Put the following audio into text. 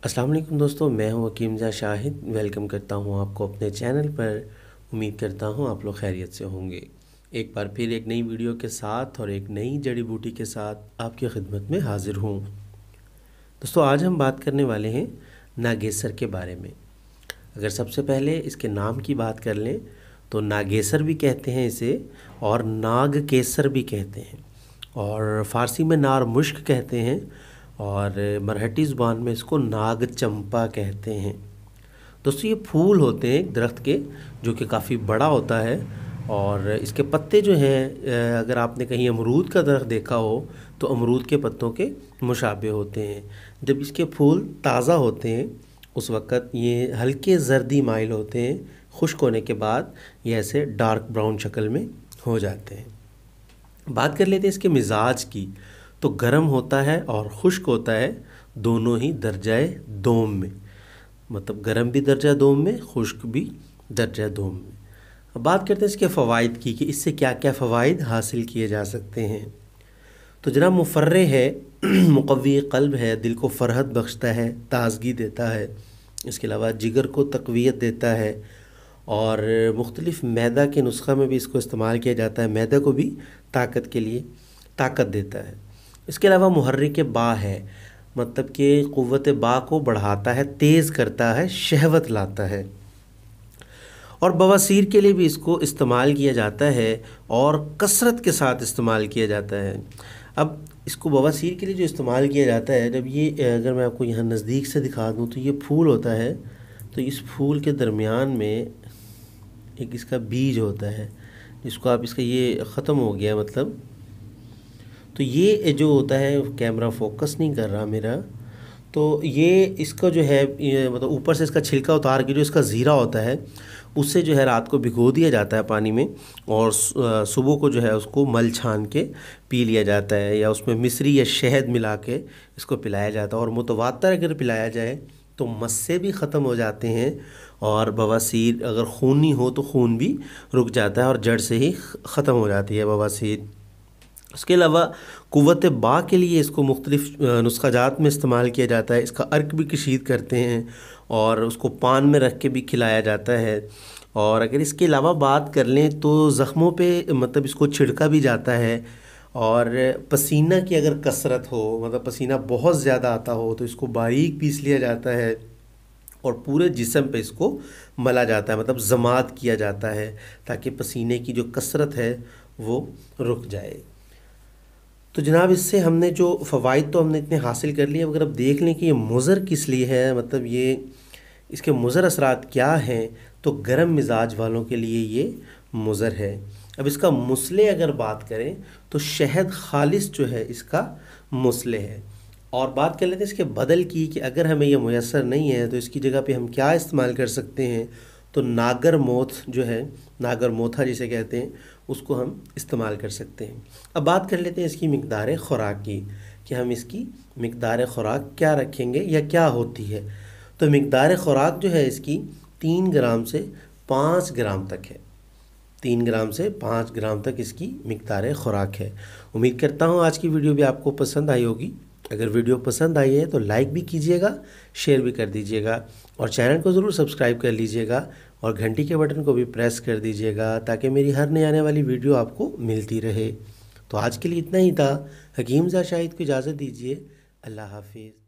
अस्सलाम वालेकुम दोस्तों, मैं हूं हकीम ज़ा शाहिद। वेलकम करता हूं आपको अपने चैनल पर। उम्मीद करता हूं आप लोग खैरियत से होंगे। एक बार फिर एक नई वीडियो के साथ और एक नई जड़ी बूटी के साथ आपकी खिदमत में हाज़िर हूं। दोस्तों, आज हम बात करने वाले हैं नागेसर के बारे में। अगर सबसे पहले इसके नाम की बात कर लें तो नागेसर भी कहते हैं इसे, और नाग केसर भी कहते हैं, और फ़ारसी में नार मुश्क कहते हैं, और मराठी ज़ुबान में इसको नाग चंपा कहते हैं। दोस्तों, ये फूल होते हैं एक दरख्त के, जो कि काफ़ी बड़ा होता है, और इसके पत्ते जो हैं, अगर आपने कहीं अमरूद का दरख्त देखा हो तो अमरूद के पत्तों के मुशाबे होते हैं। जब इसके फूल ताज़ा होते हैं उस वक़्त ये हल्के जर्दी माइल होते हैं, खुश्क होने के बाद ये ऐसे डार्क ब्राउन शक्ल में हो जाते हैं। बात कर लेते हैं इसके मिजाज की। तो गर्म होता है और खुश्क होता है, दोनों ही दर्जाए दोम में। मतलब गर्म भी दर्जा दोम में, खुश्क भी दर्जा दोम में। अब बात करते हैं इसके फ़वाइद की कि इससे क्या क्या फ़वाइद हासिल किए जा सकते हैं। तो जनाब, मुफर्रे है, मुक़व्वी क़ल्ब है, दिल को फ़रहत बख्शता है, ताज़गी देता है। इसके अलावा जिगर को तक़वियत देता है, और मुख्तलिफ़ मैदा के नुस्ख़ा में भी इसको इस्तेमाल किया जाता है। मैदा को भी ताकत के लिए ताकत देता है। इसके अलावा मुहर्रिक बा है, मतलब कि क़ुव्वत बा को बढ़ाता है, तेज़ करता है, शहवत लाता है। और बवासीर के लिए भी इसको इस्तेमाल किया जाता है, और कसरत के साथ इस्तेमाल किया जाता है। अब इसको बवासीर के लिए जो इस्तेमाल किया जाता है, जब ये अगर मैं आपको यहाँ नज़दीक से दिखा दूँ तो ये फूल होता है, तो इस फूल के दरमियान में एक इसका बीज होता है, जिसको आप इसका ये ख़त्म हो गया मतलब, तो ये जो होता है, कैमरा फोकस नहीं कर रहा मेरा, तो ये इसका जो है ये मतलब ऊपर से इसका छिलका उतार के जो इसका ज़ीरा होता है उससे जो है रात को भिगो दिया जाता है पानी में, और सुबह को जो है उसको मल छान के पी लिया जाता है, या उसमें मिश्री या शहद मिला के इसको पिलाया जाता है। और मुतवातर अगर पिलाया जाए तो मस्से भी ख़त्म हो जाते हैं, और बवासीर अगर खूनी हो तो खून भी रुक जाता है और जड़ से ही ख़त्म हो जाती है बवासीर। उसके अलावा क़ुव्वत बा के लिए इसको मुख्तलिफ़ नुस्ख़ाजात में इस्तेमाल किया जाता है। इसका अर्क भी कशीद करते हैं, और उसको पान में रख के भी खिलाया जाता है। और अगर इसके अलावा बात कर लें तो ज़ख्मों पे मतलब इसको छिड़का भी जाता है। और पसीना की अगर कसरत हो, मतलब पसीना बहुत ज़्यादा आता हो, तो इसको बारीक पीस लिया जाता है और पूरे जिस्म पे इसको मला जाता है, मतलब ज़मात किया जाता है, ताकि पसीने की जो कसरत है वो रुक जाए। तो जनाब, इससे हमने जो फ़वाइद तो हमने इतने हासिल कर लिए। अगर अब देख लें कि ये मुज़र किस लिए है, मतलब ये इसके मुज़र असरात क्या हैं, तो गर्म मिजाज वालों के लिए ये मुज़र है। अब इसका मुसले अगर बात करें तो शहद खालिस जो है इसका मुसले है। और बात कर लेते हैं इसके बदल की कि अगर हमें ये मुयस्सर नहीं है तो इसकी जगह पे हम क्या इस्तेमाल कर सकते हैं। तो नागर मोथ जो है, नागर मोथा जिसे कहते हैं, उसको हम इस्तेमाल कर सकते हैं। अब बात कर लेते हैं इसकी मिक़दार ख़ुराक की कि हम इसकी मिक़दार ख़ुराक क्या रखेंगे या क्या होती है। तो मिक़दार ख़ुराक जो है इसकी 3 ग्राम से 5 ग्राम तक है। 3 ग्राम से 5 ग्राम तक इसकी मिक़दार ख़ुराक है। उम्मीद करता हूँ आज की वीडियो भी आपको पसंद आई होगी। अगर वीडियो पसंद आई है तो लाइक भी कीजिएगा, शेयर भी कर दीजिएगा, और चैनल को ज़रूर सब्सक्राइब कर लीजिएगा, और घंटी के बटन को भी प्रेस कर दीजिएगा, ताकि मेरी हर नई आने वाली वीडियो आपको मिलती रहे। तो आज के लिए इतना ही था। हकीम ज़ा शाहिद को इजाज़त दीजिए। अल्लाह हाफिज़।